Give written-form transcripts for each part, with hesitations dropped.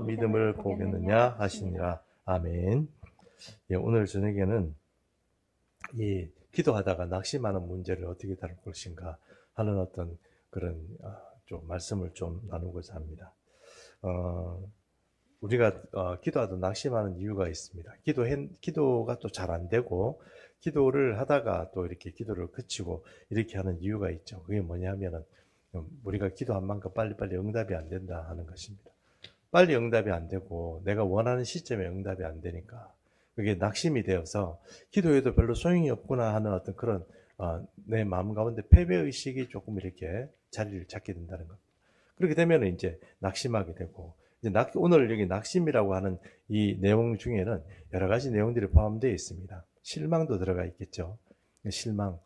믿음을 보겠느냐 하시니라. 아멘. 예, 오늘 저녁에는 이 기도하다가 낙심하는 문제를 어떻게 다룰 것인가 하는 어떤 그런 좀 말씀을 좀 나누고자 합니다. 우리가 기도하다 낙심하는 이유가 있습니다. 기도가 또 잘 안 되고 기도를 하다가 또 이렇게 기도를 그치고 이렇게 하는 이유가 있죠. 그게 뭐냐면은 우리가 기도한 만큼 빨리빨리 응답이 안 된다 하는 것입니다. 빨리 응답이 안 되고 내가 원하는 시점에 응답이 안 되니까 그게 낙심이 되어서 기도해도 별로 소용이 없구나 하는 어떤 그런 내 마음 가운데 패배의식이 조금 이렇게 자리를 잡게 된다는 것. 그렇게 되면 이제 낙심하게 되고 이제 오늘 여기 낙심이라고 하는 이 내용 중에는 여러 가지 내용들이 포함되어 있습니다. 실망도 들어가 있겠죠. 실망,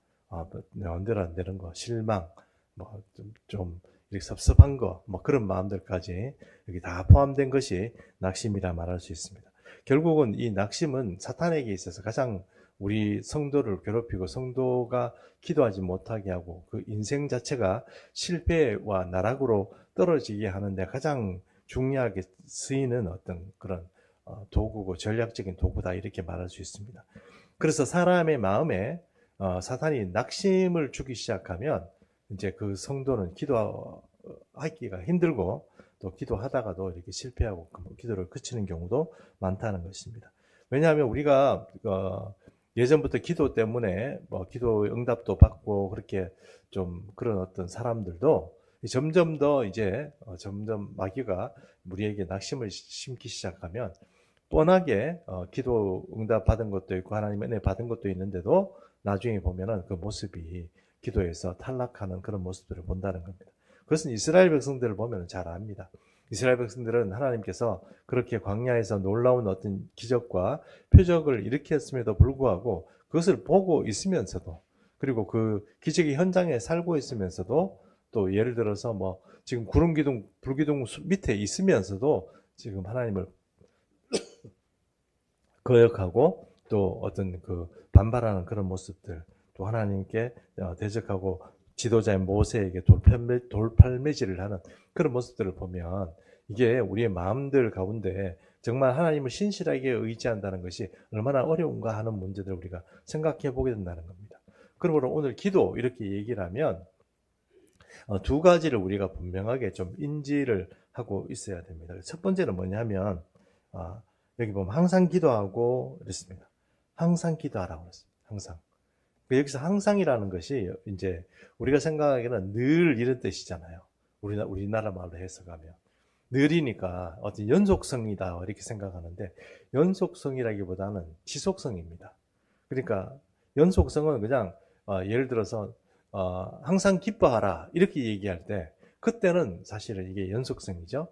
마음대로 안 되는 거, 실망, 좀 이렇게 섭섭한 거, 그런 마음들까지 여기 다 포함된 것이 낙심이라 말할 수 있습니다. 결국은 이 낙심은 사탄에게 있어서 가장 우리 성도를 괴롭히고 성도가 기도하지 못하게 하고 그 인생 자체가 실패와 나락으로 떨어지게 하는데 가장 중요하게 쓰이는 어떤 그런 도구고 전략적인 도구다 이렇게 말할 수 있습니다. 그래서 사람의 마음에 사탄이 낙심을 주기 시작하면 이제 그 성도는 기도하기가 힘들고 또 기도하다가도 이렇게 실패하고 기도를 그치는 경우도 많다는 것입니다. 왜냐하면 우리가 예전부터 기도 때문에 기도 응답도 받고 그렇게 좀 그런 어떤 사람들도 점점 더 이제 점점 마귀가 우리에게 낙심을 심기 시작하면 뻔하게 기도 응답 받은 것도 있고 하나님 은혜 받은 것도 있는데도 나중에 보면은 그 모습이 기도에서 탈락하는 그런 모습들을 본다는 겁니다. 그것은 이스라엘 백성들을 보면 잘 압니다. 이스라엘 백성들은 하나님께서 그렇게 광야에서 놀라운 어떤 기적과 표적을 일으켰음에도 불구하고 그것을 보고 있으면서도 그리고 그 기적의 현장에 살고 있으면서도 또 예를 들어서 지금 구름 기둥, 불 기둥 밑에 있으면서도 지금 하나님을 거역하고 또 어떤 그 반발하는 그런 모습들 또 하나님께 대적하고 지도자인 모세에게 돌팔매질을 하는 그런 모습들을 보면 이게 우리의 마음들 가운데 정말 하나님을 신실하게 의지한다는 것이 얼마나 어려운가 하는 문제들을 우리가 생각해 보게 된다는 겁니다. 그러므로 오늘 기도 이렇게 얘기를 하면 두 가지를 우리가 분명하게 좀 인지를 하고 있어야 됩니다. 첫 번째는 뭐냐면 여기 보면 항상 기도하고 그랬습니다. 항상 기도하라고 그랬습니다. 항상. 여기서 항상이라는 것이 이제 우리가 생각하기에는 늘 이런 뜻이잖아요. 우리나라 말로 해석하면. 늘이니까 어떤 연속성이다 이렇게 생각하는데 연속성이라기보다는 지속성입니다. 그러니까 연속성은 그냥 예를 들어서 항상 기뻐하라 이렇게 얘기할 때 그때는 사실은 이게 연속성이죠.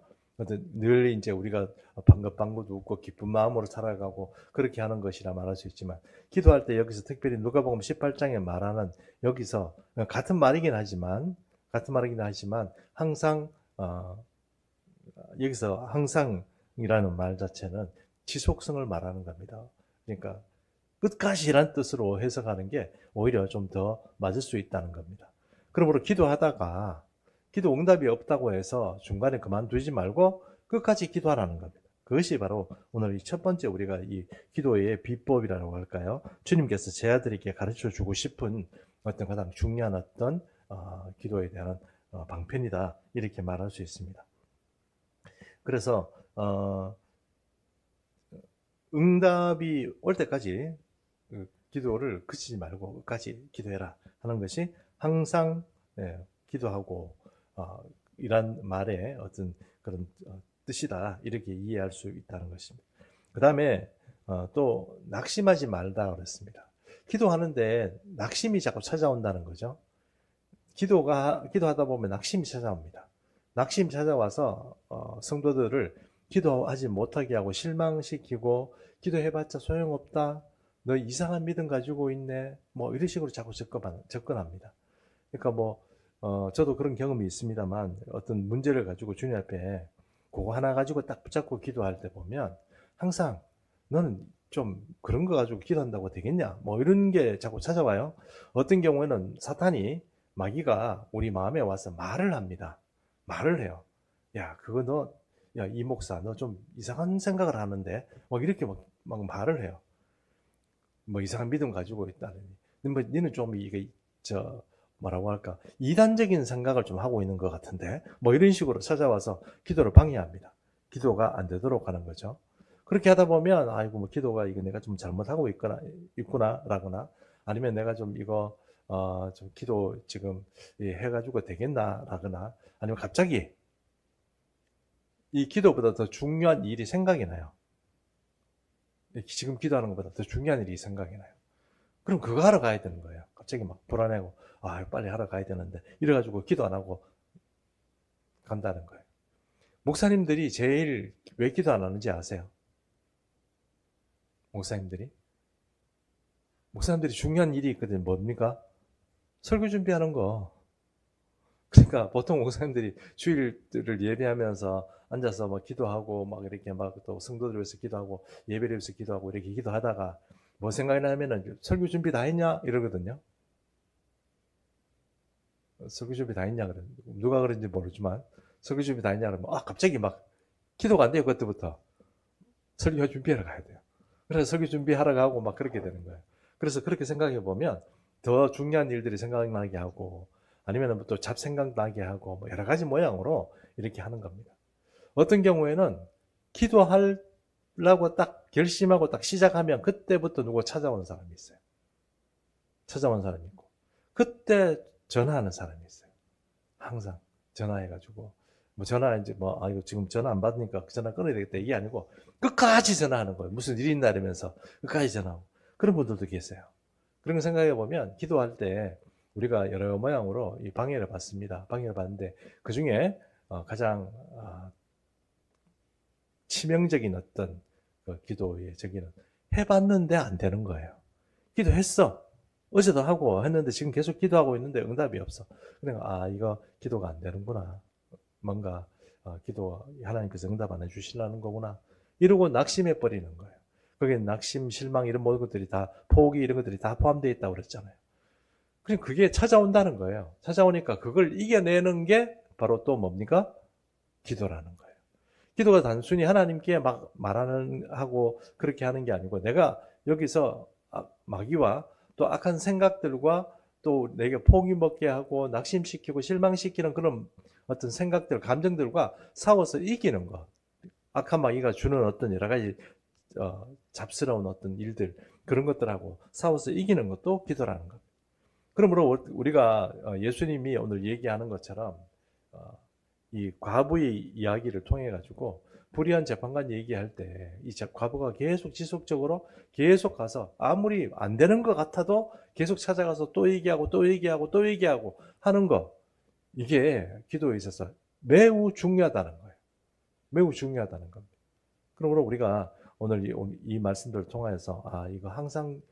늘 이제 우리가 방긋방긋 웃고 기쁜 마음으로 살아가고 그렇게 하는 것이라 말할 수 있지만 기도할 때 여기서 특별히 누가복음 18장에 말하는 여기서 같은 말이긴 하지만 항상 여기서 항상이라는 말 자체는 지속성을 말하는 겁니다. 그러니까 끝까지란 뜻으로 해석하는 게 오히려 좀 더 맞을 수 있다는 겁니다. 그러므로 기도하다가 기도 응답이 없다고 해서 중간에 그만두지 말고 끝까지 기도하라는 겁니다. 그것이 바로 오늘 이 첫 번째 우리가 이 기도의 비법이라고 할까요? 주님께서 제 아들에게 가르쳐 주고 싶은 어떤 가장 중요한 어떤 기도에 대한 방편이다 이렇게 말할 수 있습니다. 그래서 응답이 올 때까지 기도를 그치지 말고 끝까지 기도해라 하는 것이 항상 기도하고 이란 말의 어떤 그런 뜻이다 이렇게 이해할 수 있다는 것입니다. 그 다음에 또 낙심하지 말다 그랬습니다. 기도하는데 낙심이 자꾸 찾아온다는 거죠. 기도하다 보면 낙심이 찾아옵니다. 낙심이 찾아와서 성도들을 기도하지 못하게 하고 실망시키고 기도해봤자 소용없다. 너 이상한 믿음 가지고 있네. 이런 식으로 자꾸 접근합니다. 그러니까 저도 그런 경험이 있습니다만 어떤 문제를 가지고 주님 앞에 그거 하나 가지고 딱 붙잡고 기도할 때 보면 항상 너는 좀 그런 거 가지고 기도한다고 되겠냐? 이런 게 자꾸 찾아와요. 어떤 경우에는 사탄이 마귀가 우리 마음에 와서 말을 합니다. 말을 해요. 야, 그거 너 야, 이 목사, 너 좀 이상한 생각을 하는데, 막 이렇게 막 말을 해요. 뭐 이상한 믿음 가지고 있다느니. 뭐, 니는 좀 이게, 뭐라고 할까, 이단적인 생각을 좀 하고 있는 것 같은데, 뭐 이런 식으로 찾아와서 기도를 방해합니다. 기도가 안 되도록 하는 거죠. 그렇게 하다 보면, 아이고, 뭐 기도가 이거 내가 좀 잘못하고 있구나라거나, 아니면 내가 좀 이거, 좀 기도 지금 해가지고 되겠나라거나, 아니면 갑자기 이 기도보다 더 중요한 일이 생각이 나요. 지금 기도하는 것보다 더 중요한 일이 생각이 나요. 그럼 그거 하러 가야 되는 거예요. 갑자기 막 불안해고, 빨리 하러 가야 되는데, 이래가지고 기도 안 하고 간다는 거예요. 목사님들이 제일 왜 기도 안 하는지 아세요? 목사님들이 중요한 일이 있거든요. 뭡니까? 설교 준비하는 거. 그러니까 보통 목사님들이 주일을 예배하면서 앉아서 막 기도하고 막 이렇게 막 또 성도들 위해서 기도하고 예배를 위해서 기도하고 이렇게 기도하다가 뭐 생각이 나면은 설교 준비 다 했냐? 이러거든요. 설교 준비 다 했냐? 그래. 누가 그런지 모르지만 설교 준비 다 했냐? 그러면 갑자기 막 기도가 안 돼요. 그때부터. 설교 준비하러 가야 돼요. 그래서 설교 준비하러 가고 막 그렇게 되는 거예요. 그래서 그렇게 생각해 보면 더 중요한 일들이 생각나게 하고 아니면 또 잡생각나게 하고 뭐 여러 가지 모양으로 이렇게 하는 겁니다. 어떤 경우에는 기도하려고 딱 결심하고 딱 시작하면 그때부터 누구 찾아오는 사람이 있어요. 찾아오는 사람이 있고 그때 전화하는 사람이 있어요. 항상 전화해가지고 뭐 전화 이제 이거 지금 전화 안 받으니까 전화 끊어야 되겠다 이게 아니고 끝까지 전화하는 거예요. 무슨 일이 있나 이러면서 끝까지 전화하고 그런 분들도 계세요. 그런 거 생각해 보면 기도할 때 우리가 여러 모양으로 이 방해를 받습니다. 방해를 받는데 그 중에 가장 치명적인 어떤 기도의 저기는 해봤는데 안 되는 거예요. 기도했어. 어제도 하고 했는데 지금 계속 기도하고 있는데 응답이 없어. 그러니까 이거 기도가 안 되는구나. 뭔가 기도 하나님께서 응답 안 해주시려는 거구나. 이러고 낙심해 버리는 거예요. 거기에 낙심, 실망 이런 모든 것들이 다 포기 이런 것들이 다 포함되어 있다고 그랬잖아요. 그럼 그게 찾아온다는 거예요. 찾아오니까 그걸 이겨내는 게 바로 또 뭡니까? 기도라는 거예요. 기도가 단순히 하나님께 막 하고 그렇게 하는 게 아니고 내가 여기서 마귀와 또 악한 생각들과 또 내게 포기 먹게 하고 낙심시키고 실망시키는 그런 어떤 생각들, 감정들과 싸워서 이기는 것. 악한 마귀가 주는 어떤 여러 가지 잡스러운 어떤 일들 그런 것들하고 싸워서 이기는 것도 기도라는 것. 그러므로 우리가 예수님이 오늘 얘기하는 것처럼 이 과부의 이야기를 통해 가지고 불의한 재판관 얘기할 때 이 과부가 계속 지속적으로 계속 가서 아무리 안 되는 것 같아도 계속 찾아가서 또 얘기하고 또 얘기하고 또 얘기하고 하는 거 이게 기도에 있어서 매우 중요하다는 거예요. 매우 중요하다는 겁니다. 그러므로 우리가 오늘 이 말씀들을 통해서 이거 항상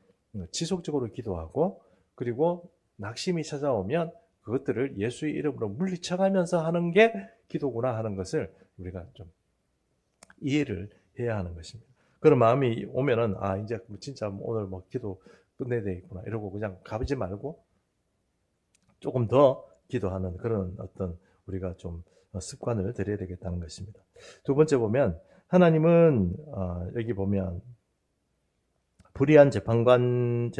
지속적으로 기도하고 그리고 낙심이 찾아오면 그것들을 예수의 이름으로 물리쳐가면서 하는 게 기도구나 하는 것을 우리가 좀 이해를 해야 하는 것입니다. 그런 마음이 오면은 이제 진짜 오늘 기도 끝내야 되겠구나 이러고 그냥 가보지 말고 조금 더 기도하는 그런 어떤 우리가 좀 습관을 들여야 되겠다는 것입니다. 두 번째 보면 하나님은 여기 보면 불의한 재판관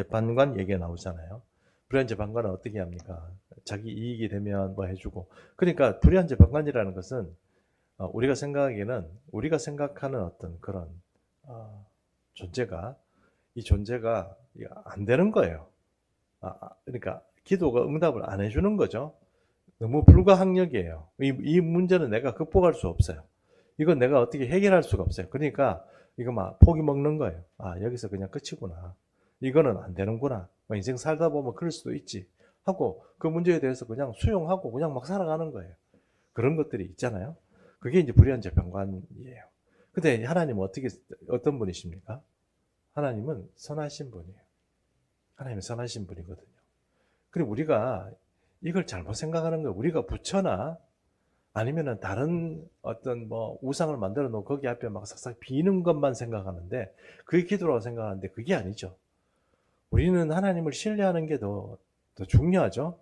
얘기가 나오잖아요. 불의한 재판관은 어떻게 합니까? 자기 이익이 되면 뭐 해주고. 그러니까 불의한 재판관이라는 것은 우리가 생각하기에는 우리가 생각하는 어떤 그런 존재가 이 존재가 안 되는 거예요. 그러니까 기도가 응답을 안 해주는 거죠. 너무 불가항력이에요. 이 문제는 내가 극복할 수 없어요. 이건 내가 어떻게 해결할 수가 없어요. 그러니까 이거 막 포기 먹는 거예요. 여기서 그냥 끝이구나. 이거는 안 되는구나. 인생 살다 보면 그럴 수도 있지. 하고 그 문제에 대해서 그냥 수용하고 그냥 막 살아가는 거예요. 그런 것들이 있잖아요. 그게 이제 불의한 재판관이에요. 근데 하나님은 어떤 분이십니까? 하나님은 선하신 분이에요. 하나님은 선하신 분이거든요. 그리고 우리가 이걸 잘못 생각하는 거예요. 우리가 부처나 아니면은 다른 어떤 우상을 만들어 놓고 거기 앞에 막 싹싹 비는 것만 생각하는데 그게 기도라고 생각하는데 그게 아니죠. 우리는 하나님을 신뢰하는 게 더 중요하죠.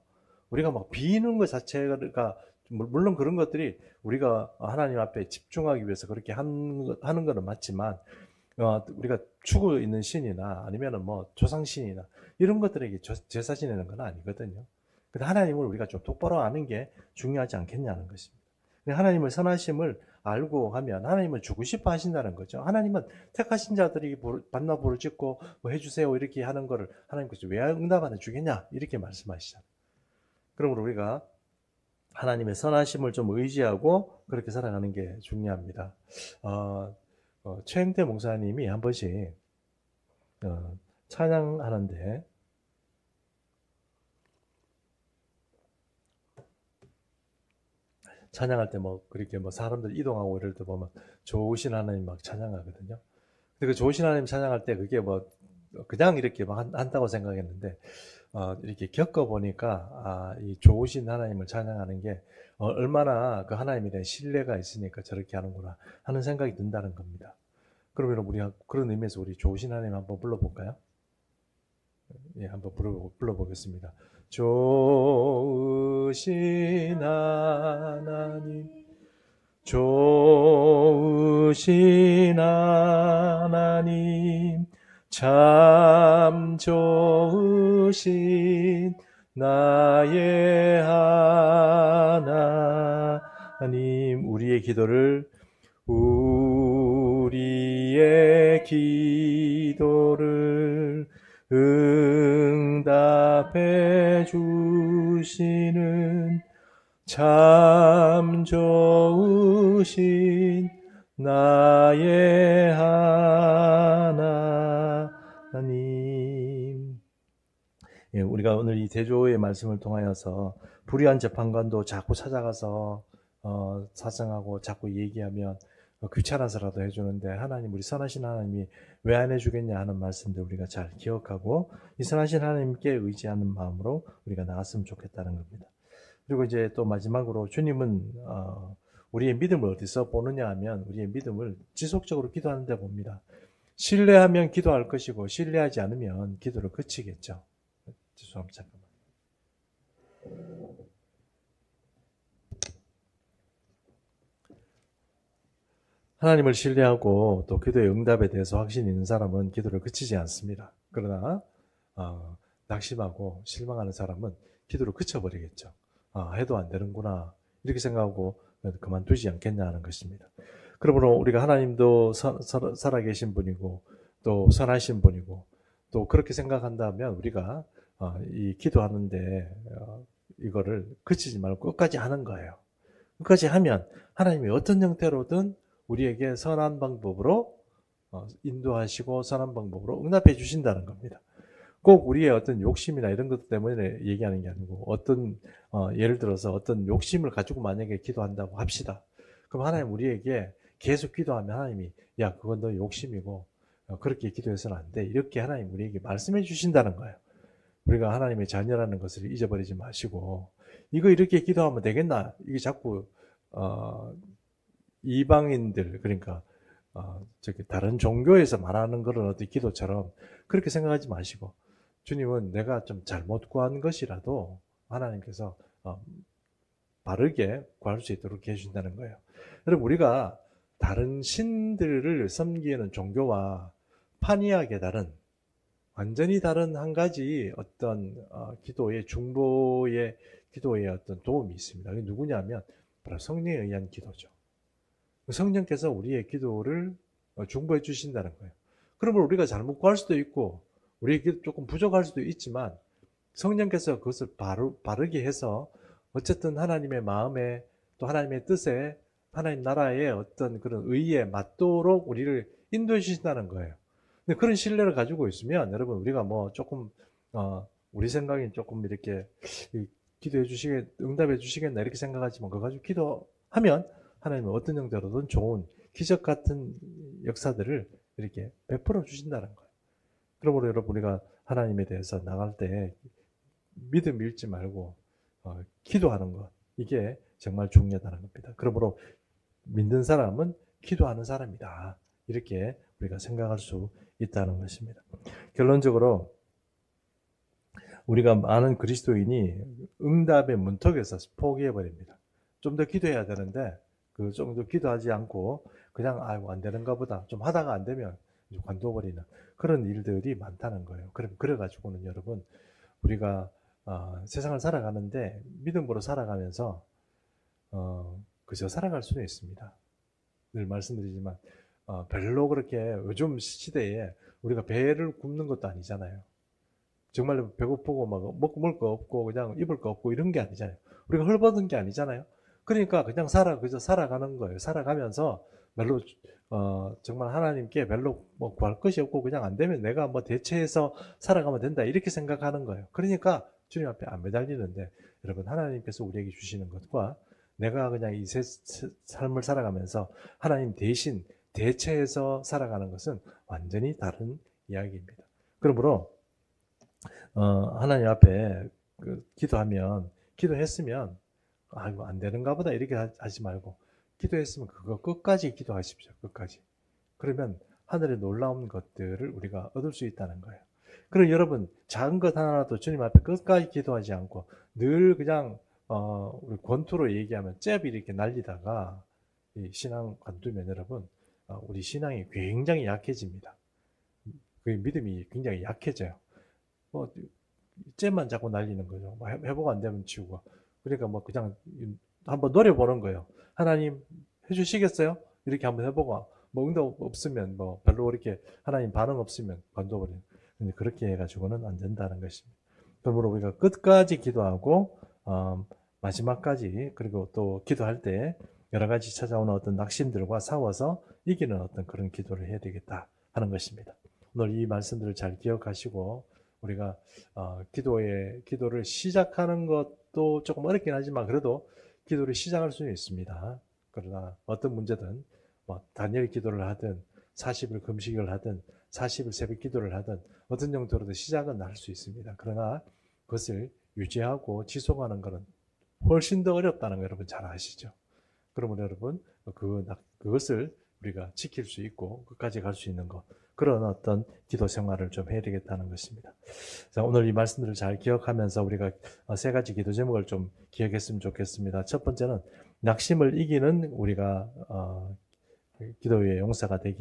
우리가 막 비는 것 자체가 물론 그런 것들이 우리가 하나님 앞에 집중하기 위해서 그렇게 하는 거는 맞지만, 우리가 추고 있는 신이나 아니면은 뭐 조상신이나 이런 것들에게 제사 지내는 건 아니거든요. 근데 하나님을 우리가 좀 똑바로 아는 게 중요하지 않겠냐는 것입니다. 하나님을 선하심을 알고 하면 하나님은 주고 싶어 하신다는 거죠. 하나님은 택하신 자들이 받나 부르짖고 뭐 해주세요 이렇게 하는 거를 하나님께서 왜 응답 안 해주겠냐 이렇게 말씀하시잖아요. 그러므로 우리가 하나님의 선하심을 좀 의지하고 그렇게 살아가는 게 중요합니다. 최영태 목사님이 한 번씩 찬양하는데 찬양할 때 뭐 그렇게 뭐 사람들 이동하고 이럴 때 보면 좋으신 하나님 막 찬양하거든요. 근데 그 좋으신 하나님 찬양할 때 그게 뭐 그냥 이렇게 막 한다고 생각했는데 이렇게 겪어보니까 이 좋으신 하나님을 찬양하는 게 얼마나 그 하나님에 대한 신뢰가 있으니까 저렇게 하는구나 하는 생각이 든다는 겁니다. 그러면 우리가 그런 의미에서 우리 좋으신 하나님 한번 불러볼까요? 예, 한번 불러보겠습니다. 좋으신 하나님, 좋으신 하나님, 참 좋으신 나의 하나님, 우리의 기도를 응답해 주시는 참 좋으신 나의 하나님. 예, 우리가 오늘 이 대조의 말씀을 통하여서 불의한 재판관도 자꾸 찾아가서 사정하고 자꾸 얘기하면 귀찮아서라도 해주는데 하나님, 우리 선하신 하나님이 왜 안 해주겠냐 하는 말씀들 우리가 잘 기억하고 이 선하신 하나님께 의지하는 마음으로 우리가 나갔으면 좋겠다는 겁니다. 그리고 이제 또 마지막으로 주님은 우리의 믿음을 어디서 보느냐 하면 우리의 믿음을 지속적으로 기도하는 데 봅니다. 신뢰하면 기도할 것이고 신뢰하지 않으면 기도를 그치겠죠. 죄송합니다. 잠깐만. 하나님을 신뢰하고 또 기도의 응답에 대해서 확신이 있는 사람은 기도를 그치지 않습니다. 그러나 낙심하고 실망하는 사람은 기도를 그쳐버리겠죠. 해도 안 되는구나 이렇게 생각하고 그만두지 않겠냐 하는 것입니다. 그러므로 우리가 하나님도 살아계신 분이고 또 선하신 분이고 또 그렇게 생각한다면 우리가 이 기도하는데 이거를 그치지 말고 끝까지 하는 거예요. 끝까지 하면 하나님이 어떤 형태로든 우리에게 선한 방법으로 인도하시고 선한 방법으로 응답해 주신다는 겁니다. 꼭 우리의 어떤 욕심이나 이런 것 때문에 얘기하는 게 아니고 어떤 예를 들어서 어떤 욕심을 가지고 만약에 기도한다고 합시다. 그럼 하나님 우리에게 계속 기도하면 하나님이 야 그건 너 욕심이고 그렇게 기도해서는 안 돼. 이렇게 하나님 우리에게 말씀해 주신다는 거예요. 우리가 하나님의 자녀라는 것을 잊어버리지 마시고 이거 이렇게 기도하면 되겠나? 이게 자꾸 이방인들 그러니까 저기 다른 종교에서 말하는 그런 어떤 기도처럼 그렇게 생각하지 마시고 주님은 내가 좀 잘못 구한 것이라도 하나님께서 바르게 구할 수 있도록 해주신다는 거예요. 여러분 우리가 다른 신들을 섬기는 종교와 판이하게 다른 완전히 다른 한 가지 어떤 기도의 중보의 기도의 어떤 도움이 있습니다. 그게 누구냐면 바로 성령에 의한 기도죠. 성령께서 우리의 기도를 중보해 주신다는 거예요. 그러면 우리가 잘못 구할 수도 있고 우리의 기도 조금 부족할 수도 있지만 성령께서 그것을 바르게 해서 어쨌든 하나님의 마음에 또 하나님의 뜻에 하나님 나라의 어떤 그런 의에 맞도록 우리를 인도해 주신다는 거예요. 근데 그런 신뢰를 가지고 있으면 여러분 우리가 뭐 조금 우리 생각엔 조금 이렇게 기도해 응답해 주시겠나 이렇게 생각하지만 그거 가지고 기도하면 하나님은 어떤 형태로든 좋은 기적 같은 역사들을 이렇게 베풀어 주신다는 거예요. 그러므로 여러분 우리가 하나님에 대해서 나갈 때 믿음 잃지 말고 기도하는 것 이게 정말 중요하다는 겁니다. 그러므로 믿는 사람은 기도하는 사람이다. 이렇게 우리가 생각할 수 있다는 것입니다. 결론적으로 우리가 많은 그리스도인이 응답의 문턱에서 포기해버립니다. 좀 더 기도해야 되는데 그 좀 더 기도하지 않고 그냥 아이고 안 되는가 보다 좀 하다가 안 되면 관둬버리는 그런 일들이 많다는 거예요. 그래가지고는 여러분 우리가 세상을 살아가는데 믿음으로 살아가면서 그저 살아갈 수는 있습니다. 늘 말씀드리지만 별로 그렇게 요즘 시대에 우리가 배를 굽는 것도 아니잖아요. 정말 배고프고 막 먹을 거 없고 그냥 입을 거 없고 이런 게 아니잖아요. 우리가 헐벗은 게 아니잖아요. 그러니까 그냥 그저 살아가는 거예요. 살아가면서 별로 정말 하나님께 별로 뭐 구할 것이 없고 그냥 안 되면 내가 뭐 대체해서 살아가면 된다 이렇게 생각하는 거예요. 그러니까 주님 앞에 안 매달리는데 여러분 하나님께서 우리에게 주시는 것과 내가 그냥 이 삶을 살아가면서 하나님 대신 대체해서 살아가는 것은 완전히 다른 이야기입니다. 그러므로 하나님 앞에 기도했으면 이거 안 되는가 보다 이렇게 하지 말고 기도했으면 그거 끝까지 기도하십시오. 끝까지. 그러면 하늘의 놀라운 것들을 우리가 얻을 수 있다는 거예요. 그럼 여러분 작은 것 하나라도 주님 앞에 끝까지 기도하지 않고 늘 그냥 우리 권투로 얘기하면 잽 이렇게 날리다가 이 신앙 관두면 여러분 우리 신앙이 굉장히 약해집니다. 그 믿음이 굉장히 약해져요. 잼만 자꾸 날리는 거죠. 회복 안 되면 치우고. 그러니까 그냥 한번 노려보는 거예요. 하나님 해주시겠어요? 이렇게 한번 해보고 응답 없으면 별로 이렇게 하나님 반응 없으면 관둬버려요. 근데 그렇게 해가지고는 안 된다는 것입니다. 그러므로 우리가 끝까지 기도하고 마지막까지 그리고 또 기도할 때 여러 가지 찾아오는 어떤 낙심들과 싸워서 이기는 어떤 그런 기도를 해야 되겠다 하는 것입니다. 오늘 이 말씀들을 잘 기억하시고 우리가 기도를 시작하는 것도 조금 어렵긴 하지만 그래도 기도를 시작할 수는 있습니다. 그러나 어떤 문제든 다니엘 기도를 하든 40일 금식을 하든 40일 새벽 기도를 하든 어떤 정도로도 시작은 할 수 있습니다. 그러나 그것을 유지하고 지속하는 것은 훨씬 더 어렵다는 거 여러분 잘 아시죠? 그러면 여러분 그것을 우리가 지킬 수 있고 끝까지 갈 수 있는 것 그런 어떤 기도 생활을 좀 해야 되겠다는 것입니다. 자, 오늘 이 말씀들을 잘 기억하면서 우리가 세 가지 기도 제목을 좀 기억했으면 좋겠습니다. 첫 번째는 낙심을 이기는 우리가 기도의 용사가 되기